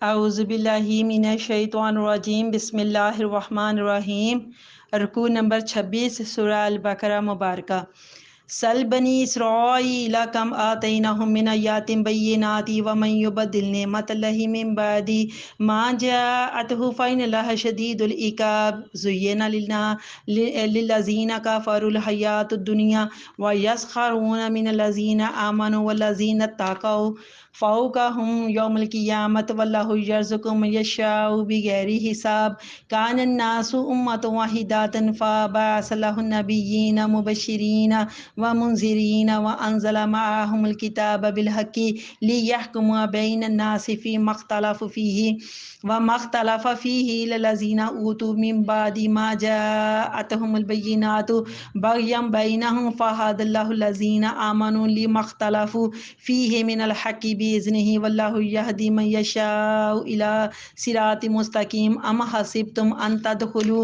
اعوذ باللہ من الشیطان الرجیم بسم اللہ الرحمن الرحیم۔ رکوع نمبر 26 سورہ البقرہ مبارکہ۔ سل بنی اسرائیل کم آتیناہم من آیات بینات ومن یبدل نعمت اللہ من بعد ما جاءتہ فإن اللہ شدید العقاب۔ زین للذین کفروا الحیاۃ الدنیا ویسخرون من الذین آمنوا والذین اتقوا فوقهم یوم القیامۃ واللہ یرزق من یشاء بغیر حساب۔ کان الناس امۃ واحدۃ فبعث اللہ النبیین مبشرین ومنذرین وانزل معهم الکتاب بالحق لیحکم بین الناس فیما اختلفوا فیہ وما اختلف فیہ للذین اوتوا من بعد ما جاءتهم البینات بغیا بینہم فہدی اللہ الذین آمنوا لما اختلفوا فیہ من الحق بإذنہ واللہ یہدی من یشاء الی صراط مستقیم۔ ام حسبتم ان تدخلوا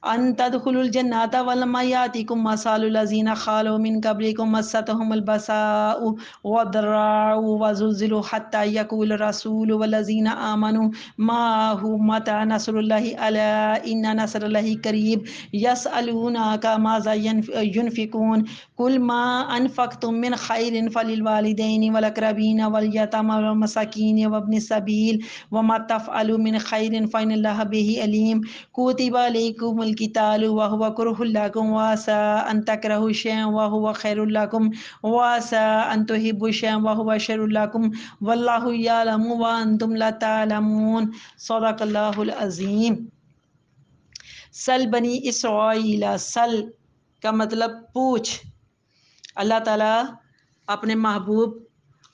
الجنۃ ولما یأتکم مثل الذین خلوا من قبلکم مستهم البأساء والضراء وزلزلوا حتى یقول الرسول والذین آمنوا معه متی نصر اللہ الا ان نصر اللہ قریب۔ یسألونک ماذا ینفقون قل ما انفقتم من خیر فللوالدین والاقربین والیتامى والمساکین وابن السبیل وما تفعلوا من خیر فإن اللہ بہ علیم۔ کتب علیکم القتال وهو کرہ لکم وعسى ان تکرہوا شیئا وهو خیر لکم وعسى ان تحبوا شیئا وهو شر لکم واللہ یعلم وانتم لا تعلمون۔ صدق اللہ العظیم۔ سل بنی اسرائیل، سل کا مطلب پوچھ۔ اللہ تعالیٰ اپنے محبوب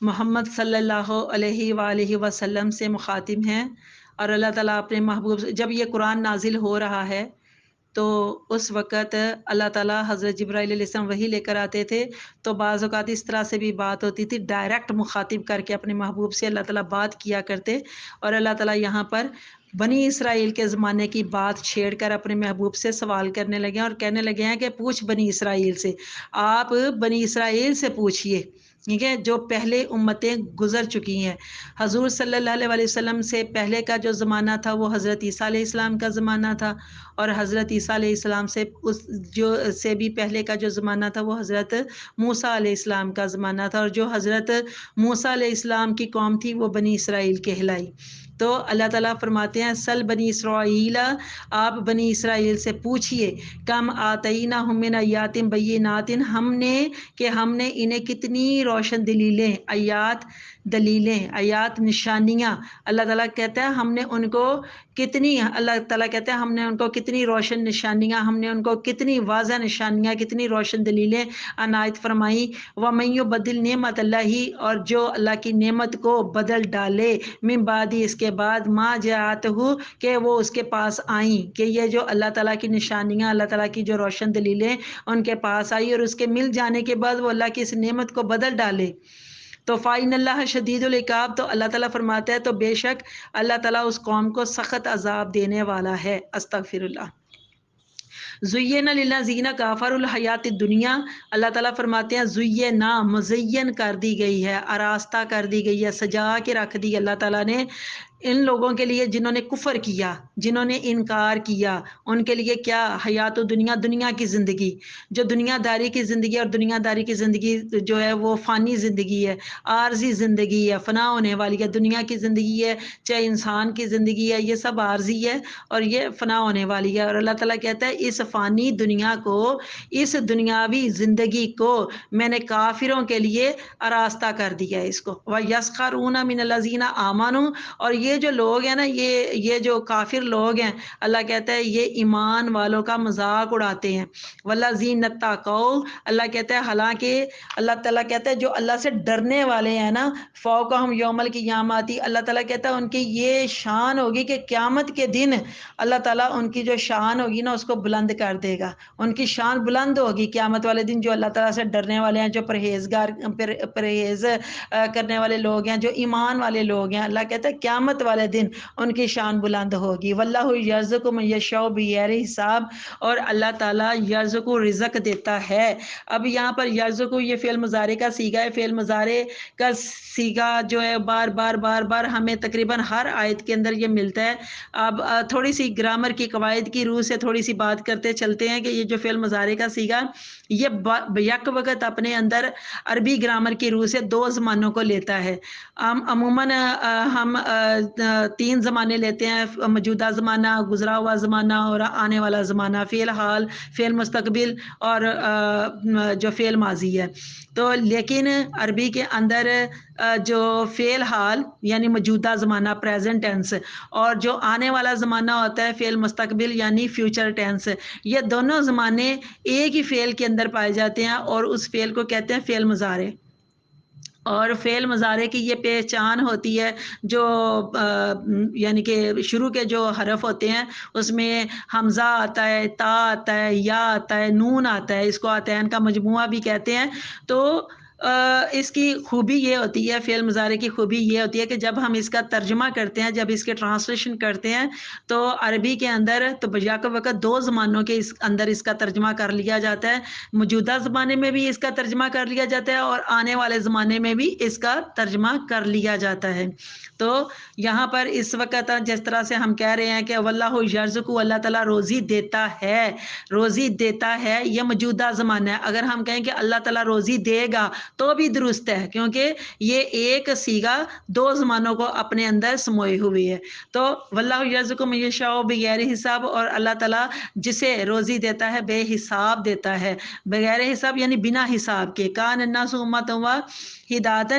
محمد صلی اللہ علیہ وآلہ وسلم سے مخاطب ہیں، اور اللہ تعالیٰ اپنے محبوب سے جب یہ قرآن نازل ہو رہا ہے تو اس وقت اللہ تعالیٰ حضرت جبرائیل علیہ السلام وحی لے کر آتے تھے، تو بعض اوقات اس طرح سے بھی بات ہوتی تھی، ڈائریکٹ مخاطب کر کے اپنے محبوب سے اللہ تعالیٰ بات کیا کرتے، اور اللہ تعالیٰ یہاں پر بنی اسرائیل کے زمانے کی بات چھیڑ کر اپنے محبوب سے سوال کرنے لگے ہیں اور کہنے لگے ہیں کہ پوچھ بنی اسرائیل سے، آپ بنی اسرائیل سے پوچھئے، ٹھیک ہے، جو پہلے امتیں گزر چکی ہیں۔ حضور صلی اللہ علیہ وسلم سے پہلے کا جو زمانہ تھا وہ حضرت عیسیٰ علیہ السلام کا زمانہ تھا، اور حضرت عیسیٰ علیہ السلام سے سے بھی پہلے کا جو زمانہ تھا وہ حضرت موسیٰ علیہ السلام کا زمانہ تھا، اور جو حضرت موسیٰ علیہ السلام کی قوم تھی وہ بنی اسرائیل کہلائی۔ تو اللہ تعالیٰ فرماتے ہیں سل بنی اسرائیل، آپ بنی اسرائیل سے پوچھئے، کم آتیناہم من آیات بینات، ہم نے انہیں کتنی روشن دلیلیں، آیات دلیلیں، آیات نشانیاں، اللہ تعالیٰ کہتا ہے ہم نے ان کو کتنی، اللہ تعالیٰ کہتا ہے ہم نے ان کو کتنی روشن نشانیاں، ہم نے ان کو کتنی واضح نشانیاں، کتنی روشن دلیلیں عنایت فرمائیں۔ وَمَن يُبَدِّلْ نِعْمَتَ اللَّهِ، اور جو اللہ کی نعمت کو بدل ڈالے، من بعد، اس کے بعد، ما جاءتہ، کہ وہ اس کے پاس آئیں، کہ یہ جو اللہ تعالیٰ کی نشانیاں، اللہ تعالیٰ کی جو روشن دلیلیں ان کے پاس آئی اور اس کے مل جانے کے بعد وہ اللہ کی اس نعمت کو بدل ڈالے، تو فَإِنَّ اللَّهَ شَدِيدُ الْعِقَابِ، تو اللہ تعالیٰ فرماتا ہے تو بے شک اللہ تعالیٰ اس قوم کو سخت عذاب دینے والا ہے۔ استغفر اللہ۔ زُيِّنَ لِلَّذِينَ كَفَرُوا الْحَيَاةُ الدُّنْيَا، اللہ تعالیٰ فرماتے ہیں زُيِّنَ، مزین کر دی گئی ہے، آراستہ کر دی گئی ہے، سجا کے رکھ دی اللہ تعالیٰ نے ان لوگوں کے لیے جنہوں نے کفر کیا، جنہوں نے انکار کیا، ان کے لیے کیا؟ حیات دنیا، دنیا کی زندگی، جو دنیا داری کی زندگی، اور دنیا داری کی زندگی جو ہے وہ فانی زندگی ہے، عارضی زندگی ہے، فنا ہونے والی ہے، دنیا کی زندگی ہے چاہے انسان کی زندگی ہے، یہ سب عارضی ہے اور یہ فنا ہونے والی ہے، اور اللہ تعالیٰ کہتا ہے اس فانی دنیا کو، اس دنیاوی زندگی کو میں نے کافروں کے لیے آراستہ کر دیا ہے اس کو۔ وَيَسْخَرُونَ مِنَ الَّذِينَ آمَنُوا، اور یہ جو لوگ ہیں نا، یہ جو کافر لوگ ہیں، اللہ کہتا ہے یہ ایمان والوں کا مذاق اڑاتے ہیں۔ وَالَّذِينَ اتَّقَوْا، اللہ کہتا ہے حالانکہ اللہ تعالیٰ کہتا ہے جو اللہ سے ڈرنے والے ہیں نا، فوقہم یوم القیامۃ، اللہ تعالیٰ کہتا ہے ان کی یہ شان ہوگی کہ قیامت کے دن اللہ تعالیٰ ان کی جو شان ہوگی نا اس کو بلند کر دے گا، ان کی شان بلند ہوگی قیامت والے دن۔ جو اللہ تعالیٰ سے ڈرنے والے ہیں، جو پرہیز کرنے والے لوگ ہیں، جو ایمان والے لوگ ہیں، اللہ کہتا ہے قیامت قیامت والے دن ان کی شان بلند ہوگی۔ واللہ یرزق من یشاء بغیر حساب، اور اللہ تعالیٰ یرزق رزق دیتا ہے۔ اب یہاں پر یرزق یہ فعل مضارع کا صیغہ ہے۔ فعل مضارع کا صیغہ جو ہے بار بار ہمیں تقریباً ہر آیت کے اندر یہ ملتا ہے۔ اب تھوڑی سی گرامر کی قواعد کی روح سے تھوڑی سی بات کرتے چلتے ہیں کہ یہ جو فعل مضارع کا صیغہ یہ یک وقت اپنے اندر عربی گرامر کی روح سے دو زمانوں کو لیتا ہے۔ عموماً ہم تین زمانے لیتے ہیں، موجودہ زمانہ، گزرا ہوا زمانہ اور آنے والا زمانہ، فعل حال، فعل مستقبل اور جو فعل ماضی ہے۔ تو لیکن عربی کے اندر جو فعل حال یعنی موجودہ زمانہ پریزنٹ ٹینس اور جو آنے والا زمانہ ہوتا ہے فعل مستقبل یعنی فیوچر ٹینس، یہ دونوں زمانے ایک ہی فعل کے اندر پائے جاتے ہیں اور اس فعل کو کہتے ہیں فعل مضارع۔ اور فعل مضارع کی یہ پہچان ہوتی ہے جو یعنی کہ شروع کے جو حرف ہوتے ہیں اس میں حمزہ آتا ہے، تا آتا ہے، یا آتا ہے، نون آتا ہے، اس کو آتین کا مجموعہ بھی کہتے ہیں۔ تو اس کی خوبی یہ ہوتی ہے، فعل مضارع کی خوبی یہ ہوتی ہے کہ جب ہم اس کا ترجمہ کرتے ہیں، جب اس کے ٹرانسلیشن کرتے ہیں تو عربی کے اندر تو یک وقت دو زمانوں کے اندر اس کا ترجمہ کر لیا جاتا ہے۔ موجودہ زمانے میں بھی اس کا ترجمہ کر لیا جاتا ہے اور آنے والے زمانے میں بھی اس کا ترجمہ کر لیا جاتا ہے۔ تو یہاں پر اس وقت جس طرح سے ہم کہہ رہے ہیں کہ واللہ یرزق، اللہ تعالیٰ روزی دیتا ہے، روزی دیتا ہے، یہ موجودہ زمانہ ہے۔ اگر ہم کہیں کہ اللہ تعالیٰ روزی دے گا تو بھی درست ہے، کیونکہ یہ ایک صیغہ دو زمانوں کو اپنے اندر سموئے ہوئی ہے۔ تو واللہ یرزق من یشاء بغیر حساب، اور اللہ تعالیٰ جسے روزی دیتا ہے بے حساب دیتا ہے، بغیر حساب یعنی بنا حساب کے۔ کان الناس امۃ واحدۃ،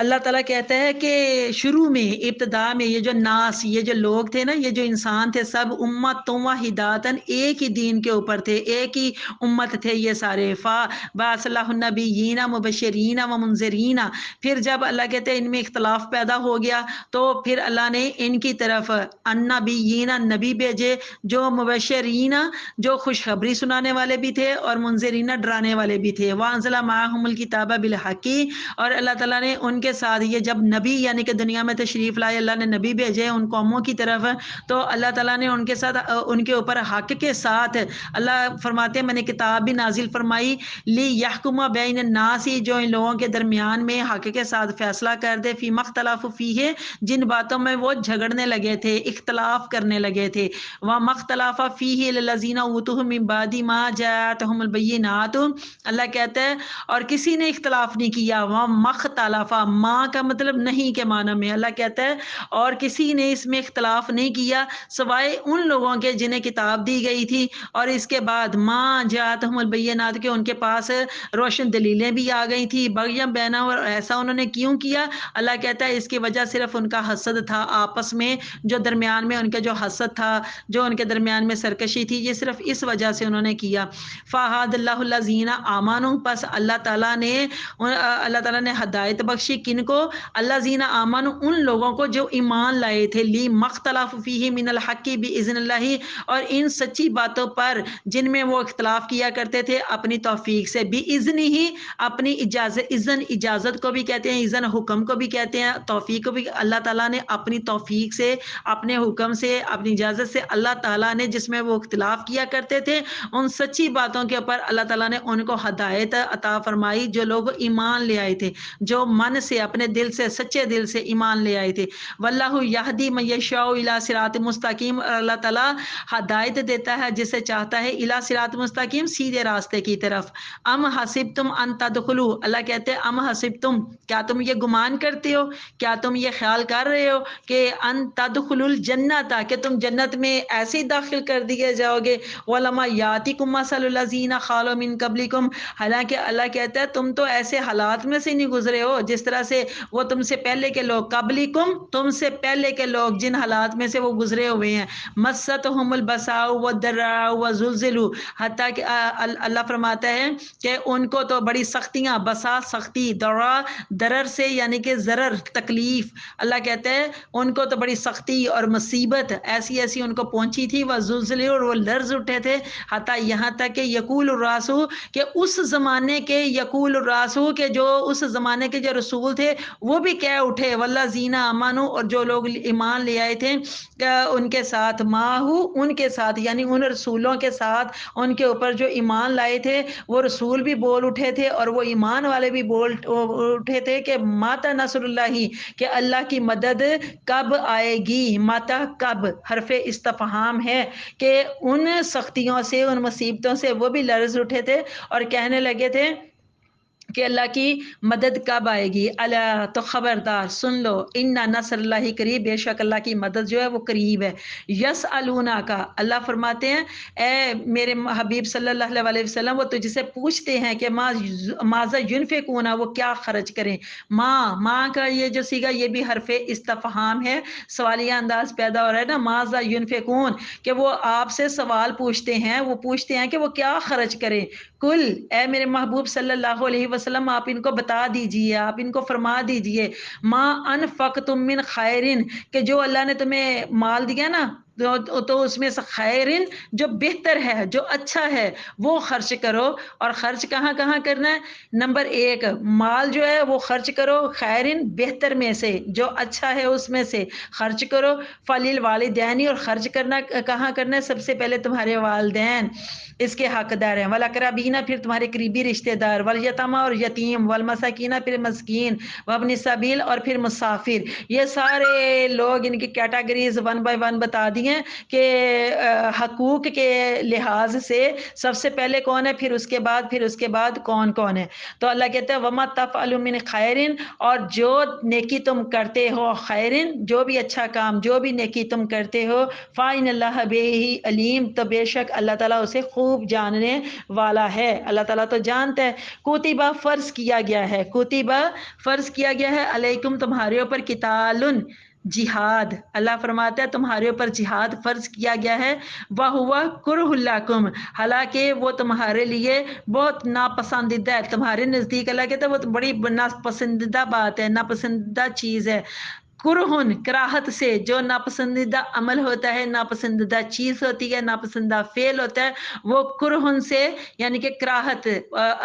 اللہ تعالیٰ کہتا ہے کہ شروع میں، ابتدا میں یہ جو ناس، یہ جو لوگ تھے نا، یہ جو انسان تھے سب امتوں واحدۃ، ایک ہی دین کے اوپر تھے، ایک ہی امت تھے یہ سارے۔ فبعث اللہ النبیین مبشرین و منذرین، پھر جب اللہ کہتے ہیں ان میں اختلاف پیدا ہو گیا تو پھر اللہ نے ان کی طرف النبیین، نبی بھیجے جو مبشرین، جو خوشخبری سنانے والے بھی تھے، اور منذرین، ڈرانے والے بھی تھے۔ وانزل معہم الکتاب بالحق، اور اللہ تعالیٰ نے ان کے ساتھ یہ جب نبی یعنی کہ دنیا میں تشریف لائے، اللہ نے نبی بھیجے ان قوموں کی طرف، تو اللہ تعالیٰ نے ان کے ساتھ، ان کے اوپر حق کے ساتھ، اللہ فرماتے ہیں میں نے کتاب بھی نازل فرمائی، لی یحکم بین الناس، جو ان لوگوں کے درمیان میں حق کے ساتھ فیصلہ کر دے، فی مختلف فیہ، جن باتوں میں وہ جھگڑنے لگے تھے، اختلاف کرنے لگے تھے، ومختلف فیہ للذین اوتوہ من بعد ما جاءتہم البینات، اللہ کہتا ہے اور کسی نے اختلاف نہیں کیا، ومختلف، ماں کا مطلب نہیں کے معنی میں، اللہ کہتا ہے اور کسی نے اس میں اختلاف نہیں کیا سوائے ان لوگوں کے جنہیں کتاب دی گئی تھی، اور اس کے بعد ماں جاءتہم البینات، کے ان کے پاس روشن دلیلیں بھی آ گئی تھی، بغیم بینہم، اور ایسا انہوں نے کیوں کیا؟ اللہ کہتا ہے اس کی وجہ صرف ان کا حسد تھا آپس میں، جو درمیان میں ان کے جو حسد تھا، جو ان کے درمیان میں سرکشی تھی، یہ صرف اس وجہ سے انہوں نے کیا۔ فہد اللہ الذین آمنوا، پس اللہ تعالیٰ نے ہدایت بخشی کن کو؟ الذین آمنوا، ان لوگوں کو جو ایمان لائے تھے، لی مختلف فیہ من الحق باذن اللہ، اور ان سچی باتوں پر جن میں وہ اختلاف کیا کرتے تھے اپنی توفیق سے، باذن ہی، اپنی اجازت، اذن اجازت کو بھی کہتے ہیں، اذن حکم کو بھی کہتے ہیں، توفیق کو بھی اللہ تعالیٰ نے اپنی توفیق سے، اپنے حکم سے، اپنی اجازت سے، اللہ تعالیٰ نے جس میں وہ اختلاف کیا کرتے تھے ان سچی باتوں کے اوپر اللہ تعالیٰ نے ان کو ہدایت عطا فرمائی، جو لوگ ایمان لے آئے تھے، جو من سے، اپنے دل سے، سچے دل سے ایمان لے آئے تھے۔ واللہ یہدی من یشاء الی صراط مستقیم، اور اللہ تعالیٰ ہدایت دیتا ہے جسے چاہتا ہے الی صراط مستقیم، سیدھے راستے کی طرف۔ ام حسبتم ان تدخلوا، اللہ کہتے ہیں ام حسبتم، کیا تم یہ گمان کرتے ہو، کیا تم یہ خیال کر رہے ہو کہ ان تدخلوا الجنت، کہ تم جنت میں ایسے ہی داخل کر دیے جاؤ گے، ولما یاتکم مثل الذین خلوا من قبلکم، حالانکہ اللہ کہتا ہے تم تو ایسے حالات میں سے نہیں گزرے ہو جس طرح سے وہ تم سے پہلے کے لوگ، قبلکم، تم سے پہلے کے لوگ جن حالات میں سے وہ گزرے ہوئے ہیں، مستہم البأساء والضراء وزلزلوا، حتیٰ کہ اللہ فرماتا ہے کہ ان کو تو بڑی سختیاں، بسا سختی، درر سے یعنی کہ ضرر، تکلیف، اللہ کہتا ہے ان کو تو بڑی سختی اور مصیبت ایسی ایسی ان کو پہنچی تھی، وزلزلوا، اور وہ لرز اٹھے تھے، حتیٰ یہاں تک کہ یقول الرسول، کہ اس زمانے کے، یقول الرسول، کہ جو اس زمانے کے جو رسول رسول تھے وہ بھی کہہ اٹھے واللہ زینا امانو، اور جو لوگ ایمان لے آئے تھے ان کے ساتھ، ماہو ان کے ساتھ یعنی ان رسولوں کے ساتھ ان کے اوپر جو ایمان لائے تھے وہ رسول بھی بول اٹھے تھے اور وہ ایمان والے بھی بول اٹھے تھے کہ ماتا نصر اللہ، کہ اللہ کی مدد کب آئے گی، ماتا کب حرف استفہام ہے، کہ ان سختیوں سے ان مصیبتوں سے وہ بھی لرز اٹھے تھے اور کہنے لگے تھے کہ اللہ کی مدد کب آئے گی۔ اللہ تو خبردار سن لو، ان نصر اللہ قریب، بے شک اللہ کی مدد جو ہے وہ قریب ہے۔ یس الونا کا، اللہ فرماتے ہیں اے میرے حبیب صلی اللہ علیہ وسلم، وہ تجھ سے پوچھتے ہیں کہ ماذا ينفقون، وہ کیا خرچ کریں۔ ماں کا یہ جو سیگا یہ بھی حرف استفہام ہے، سوالیہ انداز پیدا ہو رہا ہے نا، ماذا ينفقون، کہ وہ آپ سے سوال پوچھتے ہیں، وہ پوچھتے ہیں کہ وہ کیا خرچ کریں۔ کل، اے میرے محبوب صلی اللہ علیہ وسلم آپ ان کو بتا دیجئے، آپ ان کو فرما دیجئے، ما انفقتم من خیرن، کہ جو اللہ نے تمہیں مال دیا نا تو اس میں سے خیرن جو بہتر ہے، جو اچھا ہے وہ خرچ کرو۔ اور خرچ کہاں کہاں کرنا ہے؟ نمبر 1 مال جو ہے وہ خرچ کرو خیرن بہتر میں سے، جو اچھا ہے اس میں سے خرچ کرو۔ فلیل والدین، اور خرچ کرنا کہاں کرنا ہے؟ سب سے پہلے تمہارے والدین اس کے حقدار ہیں، والاقربین پھر تمہارے قریبی رشتہ دار، والیتامى اور یتیم، والمساکین پھر مسکین، وابن السبیل اور پھر مسافر۔ یہ سارے لوگ ان کی کیٹیگریز 1 بائی 1 بتا دی ہیں کہ حقوق کے لحاظ سے سب سے پہلے کون ہے، پھر اس کے بعد کون کون ہے۔ تو اللہ کہتا ہے وما تفعلوا من خیر، اور جو نیکی تم کرتے ہو، خیرن جو بھی اچھا کام، جو بھی نیکی تم کرتے ہو، فإن اللہ بہ علیم، تو بے شک اللہ تعالیٰ اسے خوب جاننے والا ہے۔ اللہ تعالیٰ تو جانتا ہے۔ کتبہ فرض کیا گیا ہے، کتبہ فرض کیا گیا ہے، علیکم تمہارے اوپر، قتال جہاد، اللہ فرماتا ہے تمہارے اوپر جہاد فرض کیا گیا ہے، وَهُوَ كُرْهُ لَكُمْ، حالانکہ وہ تمہارے لیے بہت ناپسندیدہ ہے، تمہارے نزدیک اللہ کہتا ہے وہ بڑی ناپسندیدہ بات ہے، ناپسندیدہ چیز ہے۔ کرہن کراہت سے، جو ناپسندیدہ عمل ہوتا ہے، ناپسندیدہ چیز ہوتی ہے، ناپسندیدہ فعل ہوتا ہے، وہ کرہن سے یعنی کہ کراہت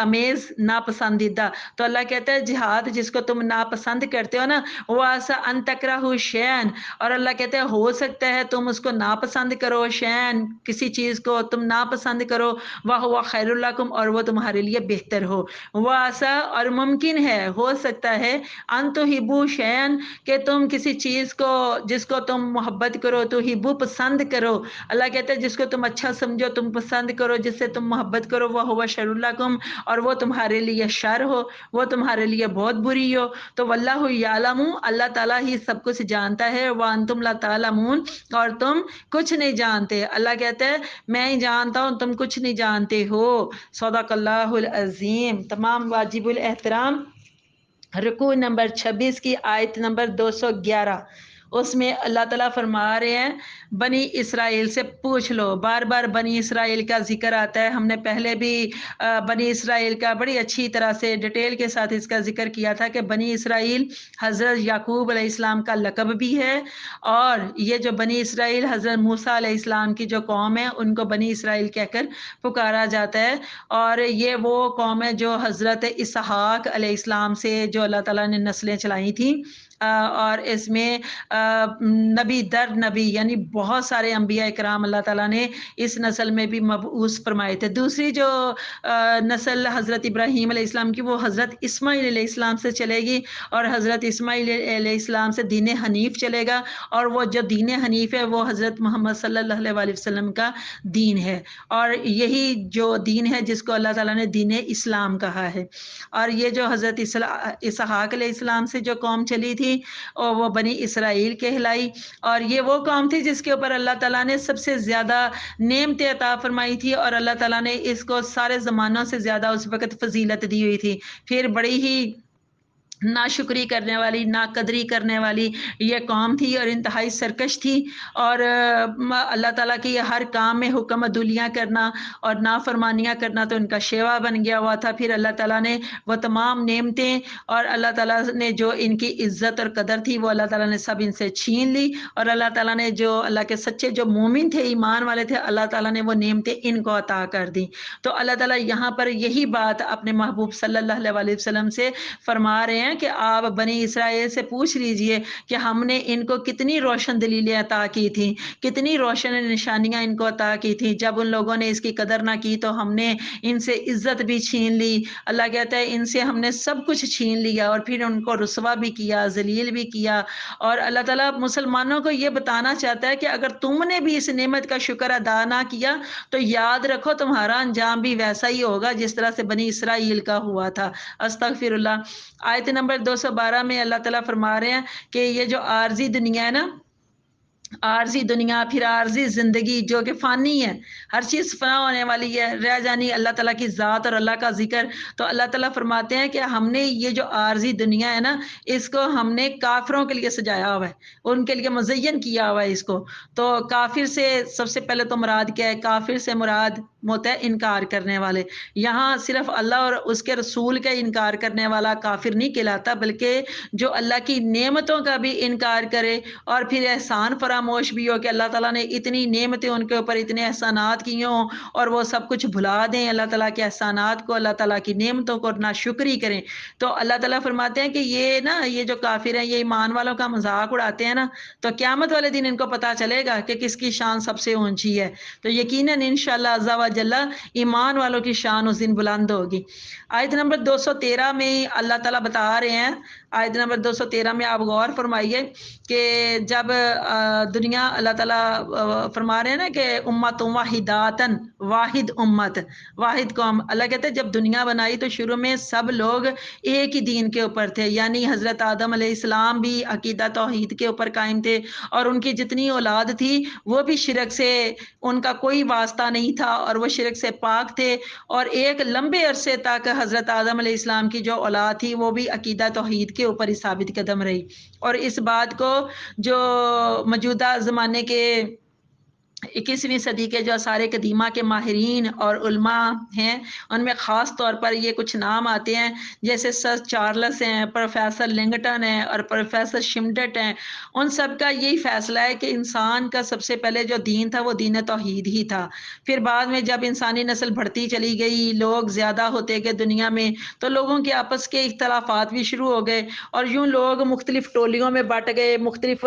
امیز، ناپسندیدہ۔ تو اللہ کہتا ہے جہاد جس کو تم ناپسند کرتے ہو نا، وَعَسَىٰ أَن تَكْرَهُوا شَيْئًا، اور اللہ کہتے ہیں ہو سکتا ہے تم اس کو ناپسند کرو، شیئن کسی چیز کو تم ناپسند کرو، وَهُوَ خَيْرٌ لَكُمْ، اور وہ تمہارے لیے بہتر ہو، وَعَسَىٰ اور ممکن ہے، ہو سکتا ہے، أَن تُحِبُّوا شَيْئًا کہ تم کسی چیز کو جس کو تم محبت کرو، تو ہبو پسند کرو، اللہ کہتے ہیں جس کو تم اچھا سمجھو تم پسند کرو، جس سے تم محبت کرو، وہ ہوا شر لکم، اور وہ تمہارے لیے شر ہو، وہ تمہارے لیے بہت بری ہو۔ تو واللہ یعلم، اللہ تعالیٰ ہی سب کچھ جانتا ہے، وانتم لا تعلمون، اور تم کچھ نہیں جانتے۔ اللہ کہتا ہے میں ہی جانتا ہوں، تم کچھ نہیں جانتے ہو۔ صدق اللہ العظیم۔ تمام واجب الاحترام رکوع نمبر 26 کی آیت نمبر 211، اس میں اللہ تعالیٰ فرما رہے ہیں بنی اسرائیل سے پوچھ لو۔ بار بار بنی اسرائیل کا ذکر آتا ہے، ہم نے پہلے بھی بنی اسرائیل کا بڑی اچھی طرح سے ڈیٹیل کے ساتھ اس کا ذکر کیا تھا کہ بنی اسرائیل حضرت یعقوب علیہ السلام کا لقب بھی ہے، اور یہ جو بنی اسرائیل حضرت موسیٰ علیہ السلام کی جو قوم ہے ان کو بنی اسرائیل کہہ کر پکارا جاتا ہے، اور یہ وہ قوم ہے جو حضرت اسحاق علیہ السلام سے جو اللہ تعالیٰ نے نسلیں چلائی تھیں، اور اس میں نبی در نبی یعنی بہت سارے انبیاء اکرام اللہ تعالیٰ نے اس نسل میں بھی مبعوث فرمائے تھے۔ دوسری جو نسل حضرت ابراہیم علیہ السلام کی، وہ حضرت اسماعیل علیہ السلام سے چلے گی، اور حضرت اسماعیل علیہ السلام سے دین حنیف چلے گا، اور وہ جو دین حنیف ہے وہ حضرت محمد صلی اللہ علیہ وسلم کا دین ہے، اور یہی جو دین ہے جس کو اللہ تعالیٰ نے دین اسلام کہا ہے۔ اور یہ جو حضرت اسحاق علیہ السلام سے جو قوم چلی تھی اور وہ بنی اسرائیل کہلائی، اور یہ وہ قوم تھی جس کے اوپر اللہ تعالیٰ نے سب سے زیادہ نعمتیں عطا فرمائی تھی، اور اللہ تعالیٰ نے اس کو سارے زمانوں سے زیادہ اس وقت فضیلت دی ہوئی تھی۔ پھر بڑی ہی ناشکری کرنے والی، ناقدری کرنے والی یہ قوم تھی، اور انتہائی سرکش تھی، اور اللہ تعالیٰ کی ہر کام میں حکم عدولیاں کرنا اور نافرمانیاں کرنا تو ان کا شیوا بن گیا ہوا تھا۔ پھر اللہ تعالیٰ نے وہ تمام نعمتیں اور اللہ تعالیٰ نے جو ان کی عزت اور قدر تھی وہ اللہ تعالیٰ نے سب ان سے چھین لی، اور اللہ تعالیٰ نے جو اللہ کے سچے جو مومن تھے، ایمان والے تھے، اللہ تعالیٰ نے وہ نعمتیں ان کو عطا کر دی۔ تو اللہ تعالیٰ یہاں پر یہی بات اپنے محبوب صلی اللہ علیہ وسلم سے فرما رہے ہیں ہیں کہ آپ بنی اسرائیل سے پوچھ لیجئے کہ ہم نے ان کو کتنی روشن دلیلیں عطا کی تھیں، کتنی روشن نشانیاں ان کو عطا کی تھیں، جب ان لوگوں نے اس کی قدر نہ کی تو ہم نے ان سے عزت بھی چھین لی۔ اللہ کہتا ہے ان سے ہم نے سب کچھ چھین لیا اور پھر ان کو رسوا بھی کیا، ذلیل بھی کیا۔ اور اللہ تعالیٰ مسلمانوں کو یہ بتانا چاہتا ہے کہ اگر تم نے بھی اس نعمت کا شکر ادا نہ کیا تو یاد رکھو تمہارا انجام بھی ویسا ہی ہوگا جس طرح سے بنی اسرائیل کا ہوا تھا۔ استغفر اللہ۔ آیت نمبر 212 میں اللہ تعالیٰ فرما رہے ہیں کہ یہ جو عارضی دنیا ہے نا، عارضی دنیا پھر عارضی زندگی جو کہ فانی ہے، ہر چیز فنا ہونے والی ہے، رہ جانی اللہ تعالیٰ کی ذات اور اللہ کا ذکر۔ تو اللہ تعالیٰ فرماتے ہیں کہ ہم نے یہ جو عارضی دنیا ہے نا، اس کو ہم نے کافروں کے لیے سجایا ہوا ہے، ان کے لیے مزین کیا ہوا ہے اس کو۔ تو کافر سے سب سے پہلے تو مراد کیا ہے؟ کافر سے مراد ہوتا ہے انکار کرنے والے۔ یہاں صرف اللہ اور اس کے رسول کا انکار کرنے والا کافر نہیں کہلاتا، بلکہ جو اللہ کی نعمتوں کا بھی انکار کرے اور پھر احسان فراموش بھی ہو کہ اللہ تعالیٰ نے اتنی نعمتیں ان کے اوپر، اتنے احسانات کیے ہوں اور وہ سب کچھ بھلا دیں اللہ تعالیٰ کے احسانات کو، اللہ تعالیٰ کی نعمتوں کو ناشکری کریں۔ تو اللہ تعالیٰ فرماتے ہیں کہ یہ جو کافر ہیں، یہ ایمان والوں کا مذاق اڑاتے ہیں نا، تو قیامت والے دن ان کو پتہ چلے گا کہ کس کی شان سب سے اونچی ہے۔ تو یقیناً انشاءاللہ عز و جل ایمان والوں کی شان اس دن بلند ہوگی۔ آیت نمبر 213 میں اللہ تعالیٰ بتا رہے ہیں، آیت نمبر 213 میں آپ غور فرمائیے کہ جب دنیا اللہ تعالیٰ فرما رہے ہیں نا کہ امت واحداتن، واحد امت، واحد قوم۔ اللہ کہتے ہیں جب دنیا بنائی تو شروع میں سب لوگ ایک ہی دین کے اوپر تھے، یعنی حضرت آدم علیہ السلام بھی عقیدہ توحید کے اوپر قائم تھے اور ان کی جتنی اولاد تھی وہ بھی شرک سے ان کا کوئی واسطہ نہیں تھا اور وہ شرک سے پاک تھے۔ اور ایک لمبے عرصے تک حضرت آدم علیہ السلام کی جو اولاد تھی وہ بھی عقیدہ توحید کے اوپر ہی ثابت قدم رہی۔ اور اس بات کو جو موجودہ زمانے کے 21ویں صدی کے جو آثار قدیمہ کے ماہرین اور علماء ہیں ان میں خاص طور پر یہ کچھ نام آتے ہیں، جیسے سر چارلس ہیں، پروفیسر لنگٹن ہیں اور پروفیسر شمڈٹ ہیں۔ ان سب کا یہی فیصلہ ہے کہ انسان کا سب سے پہلے جو دین تھا وہ دین توحید ہی تھا۔ پھر بعد میں جب انسانی نسل بڑھتی چلی گئی، لوگ زیادہ ہوتے گئے دنیا میں، تو لوگوں کے آپس کے اختلافات بھی شروع ہو گئے اور یوں لوگ مختلف ٹولیوں میں بٹ گئے، مختلف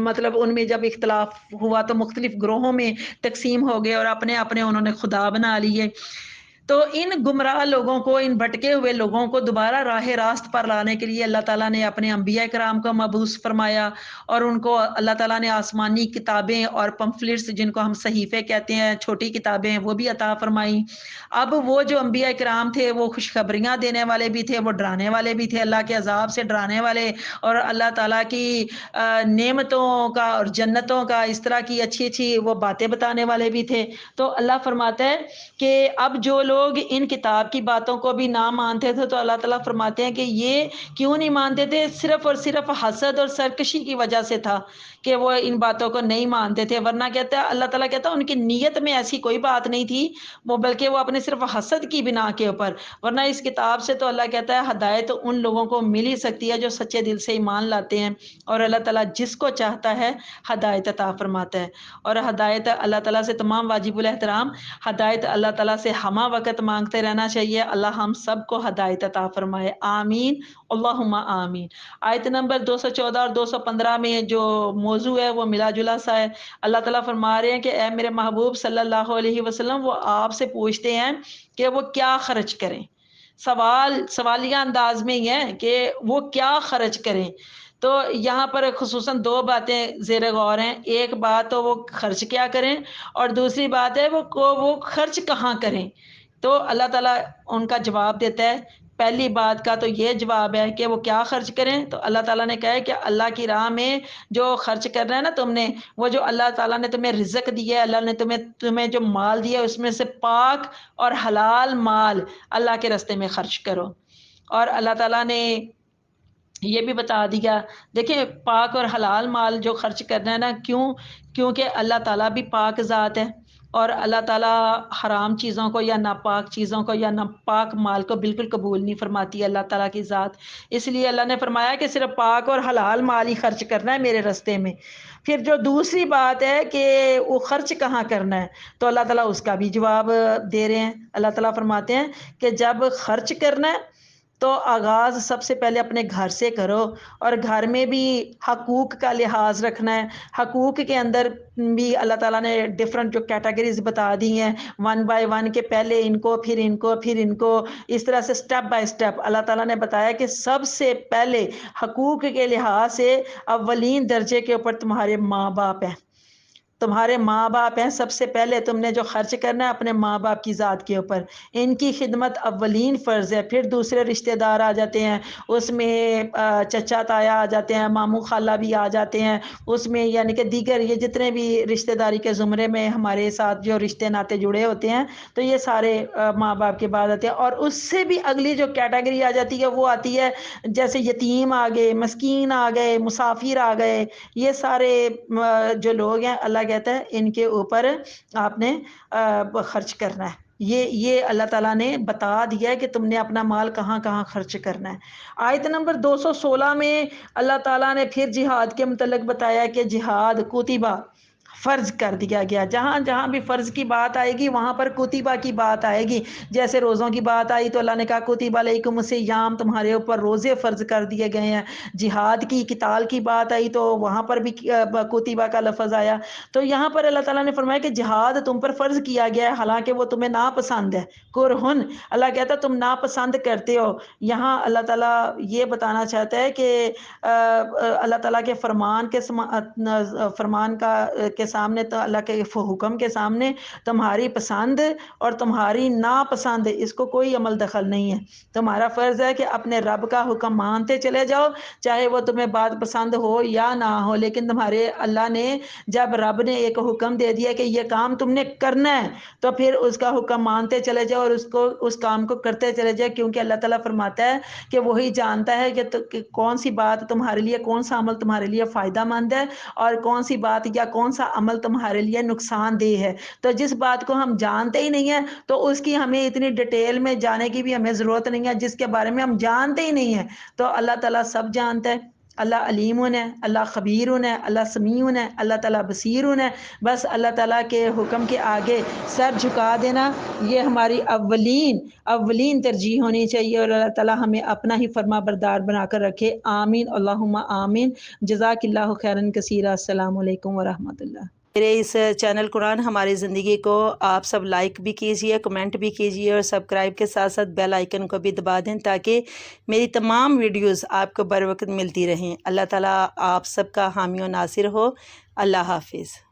مطلب ان میں جب اختلاف ہوا تو مختلف گروہوں میں تقسیم ہو گئے اور اپنے اپنے انہوں نے خدا بنا لیے۔ تو ان گمراہ لوگوں کو، ان بھٹکے ہوئے لوگوں کو دوبارہ راہ راست پر لانے کے لیے اللہ تعالیٰ نے اپنے انبیاء کرام کو مبعوث فرمایا اور ان کو اللہ تعالیٰ نے آسمانی کتابیں اور پمفلٹس جن کو ہم صحیفے کہتے ہیں، چھوٹی کتابیں، وہ بھی عطا فرمائیں۔ اب وہ جو انبیاء کرام تھے وہ خوشخبریاں دینے والے بھی تھے، وہ ڈرانے والے بھی تھے، اللہ کے عذاب سے ڈرانے والے اور اللہ تعالیٰ کی نعمتوں کا اور جنتوں کا اس طرح کی اچھی اچھی وہ باتیں بتانے والے بھی تھے۔ تو اللہ فرماتا ہے کہ اب جو لوگ ان کتاب کی باتوں کو بھی نہ مانتے تھے تو اللہ تعالیٰ فرماتے ہیں کہ یہ کیوں نہیں مانتے تھے؟ صرف اور صرف حسد اور سرکشی کی وجہ سے تھا کہ وہ ان باتوں کو نہیں مانتے تھے، ورنہ کہتا ہے اللہ تعالیٰ کہتا ہے ان کی نیت میں ایسی کوئی بات نہیں تھی، وہ بلکہ وہ اپنے صرف حسد کی بنا کے اوپر، ورنہ اس کتاب سے تو اللہ کہتا ہے ہدایت ان لوگوں کو مل ہی سکتی ہے جو سچے دل سے ایمان لاتے ہیں، اور اللہ تعالیٰ جس کو چاہتا ہے ہدایت عطا فرماتا ہے۔ اور ہدایت اللہ تعالیٰ سے تمام واجب الاحترام ہدایت اللہ تعالیٰ سے ہمہ وقت مانگتے رہنا چاہیے۔ اللہ ہم سب کو ہدایت عطا فرمائے، آمین اللہم آمین۔ آیت نمبر 214 اور 215 میں جو موضوع ہے وہ ملا جلا سا ہے۔ اللہ تعالیٰ فرما رہے ہیں کہ اے میرے محبوب صلی اللہ علیہ وسلم، وہ آپ سے پوچھتے ہیں کہ وہ کیا خرچ کریں۔ سوالیہ انداز میں ہی ہے کہ وہ کیا خرچ کریں۔ تو یہاں پر خصوصاً دو باتیں زیر غور ہیں، ایک بات تو وہ خرچ کیا کریں اور دوسری بات ہے وہ خرچ کہاں کریں۔ تو اللہ تعالیٰ ان کا جواب دیتا ہے۔ پہلی بات کا تو یہ جواب ہے کہ وہ کیا خرچ کریں، تو اللہ تعالیٰ نے کہا ہے کہ اللہ کی راہ میں جو خرچ کرنا ہے نا تم نے، وہ جو اللہ تعالیٰ نے تمہیں رزق دیا ہے، اللہ نے تمہیں جو مال دیا ہے اس میں سے پاک اور حلال مال اللہ کے راستے میں خرچ کرو۔ اور اللہ تعالیٰ نے یہ بھی بتا دیا، دیکھیں پاک اور حلال مال جو خرچ کرنا ہے نا، کیونکہ اللہ تعالیٰ بھی پاک ذات ہے اور اللہ تعالیٰ حرام چیزوں کو یا ناپاک چیزوں کو یا ناپاک مال کو بالکل قبول نہیں فرماتی اللہ تعالیٰ کی ذات۔ اس لیے اللہ نے فرمایا کہ صرف پاک اور حلال مال ہی خرچ کرنا ہے میرے راستے میں۔ پھر جو دوسری بات ہے کہ وہ خرچ کہاں کرنا ہے، تو اللہ تعالیٰ اس کا بھی جواب دے رہے ہیں۔ اللہ تعالیٰ فرماتے ہیں کہ جب خرچ کرنا ہے تو آغاز سب سے پہلے اپنے گھر سے کرو، اور گھر میں بھی حقوق کا لحاظ رکھنا ہے۔ حقوق کے اندر بھی اللہ تعالیٰ نے ڈفرنٹ جو کیٹیگریز بتا دی ہیں، 1 بائی 1 کے پہلے ان کو، پھر ان کو، پھر ان کو، اس طرح سے سٹیپ بائی سٹیپ اللہ تعالیٰ نے بتایا کہ سب سے پہلے حقوق کے لحاظ سے اولین درجے کے اوپر تمہارے ماں باپ ہیں، تمہارے ماں باپ ہیں۔ سب سے پہلے تم نے جو خرچ کرنا ہے اپنے ماں باپ کی ذات کے اوپر، ان کی خدمت اولین فرض ہے۔ پھر دوسرے رشتہ دار آ جاتے ہیں، اس میں چچا تایا آ جاتے ہیں، ماموں خالہ بھی آ جاتے ہیں، اس میں یعنی کہ دیگر یہ جتنے بھی رشتہ داری کے زمرے میں ہمارے ساتھ جو رشتے ناتے جڑے ہوتے ہیں، تو یہ سارے ماں باپ کے بعد آتے ہیں۔ اور اس سے بھی اگلی جو کیٹیگری آ جاتی ہے وہ آتی ہے جیسے یتیم آ گئے، مسکین آ گئے، مسافر آ گئے، یہ سارے جو لوگ ہیں اللہ کہتا ہے ان کے اوپر آپ نے خرچ کرنا ہے۔ یہ اللہ تعالیٰ نے بتا دیا ہے کہ تم نے اپنا مال کہاں کہاں خرچ کرنا ہے۔ آیت نمبر 216 میں اللہ تعالیٰ نے پھر جہاد کے متعلق بتایا کہ جہاد کتبہ فرض کر دیا گیا۔ جہاں جہاں بھی فرض کی بات آئے گی وہاں پر کتبہ کی بات آئے گی۔ جیسے روزوں کی بات آئی تو اللہ نے کہا کتب علیکم الصیام، تمہارے اوپر روزے فرض کر دیے گئے ہیں۔ جہاد کی قتال کی بات آئی تو وہاں پر بھی کتبہ کا لفظ آیا۔ تو یہاں پر اللہ تعالیٰ نے فرمایا کہ جہاد تم پر فرض کیا گیا ہے، حالانکہ وہ تمہیں ناپسند ہے، کرہن، اللہ کہتا ہے تم ناپسند کرتے ہو۔ یہاں اللہ تعالیٰ یہ بتانا چاہتا ہے کہ اللہ تعالیٰ کے فرمان کے سامنے، تو اللہ کے حکم کے سامنے تمہاری پسند اور تمہاری ناپسند اس کو کوئی عمل دخل نہیں ہے۔ تمہارا فرض ہے کہ اپنے رب کا حکم مانتے چلے جاؤ، چاہے وہ تمہیں بات پسند ہو یا نہ ہو، لیکن تمہارے اللہ نے جب رب نے ایک حکم دے دیا کہ یہ کام تم نے کرنا ہے تو پھر اس کا حکم مانتے چلے جاؤ اور اس کام کو کرتے چلے جاؤ، کیونکہ اللہ تعالیٰ فرماتا ہے کہ وہی جانتا ہے کہ کون سی بات تمہارے لیے، کون سا عمل تمہارے لیے فائدہ مند ہے اور کون سی بات یا کون سا عمل تمہارے لیے نقصان دہ ہے۔ تو جس بات کو ہم جانتے ہی نہیں ہیں تو اس کی ہمیں اتنی ڈیٹیل میں جانے کی بھی ہمیں ضرورت نہیں ہے، جس کے بارے میں ہم جانتے ہی نہیں ہیں۔ تو اللہ تعالیٰ سب جانتا ہے، اللہ علیم ہے، اللہ خبیر ہے، اللہ سمیع ہے، اللہ تعالیٰ بصیر ہے۔ بس اللہ تعالیٰ کے حکم کے آگے سر جھکا دینا، یہ ہماری اولین ترجیح ہونی چاہیے، اور اللہ تعالیٰ ہمیں اپنا ہی فرما بردار بنا کر رکھے۔ آمین اللہم آمین۔ جزاک اللہ خیرا کثیرا۔ السلام علیکم ورحمۃ اللہ۔ میرے اس چینل قرآن ہماری زندگی کو آپ سب لائک بھی کیجئے، کمنٹ بھی کیجئے، اور سبسکرائب کے ساتھ ساتھ بیل آئیکن کو بھی دبا دیں تاکہ میری تمام ویڈیوز آپ کو بر وقت ملتی رہیں۔ اللہ تعالیٰ آپ سب کا حامی و ناصر ہو۔ اللہ حافظ۔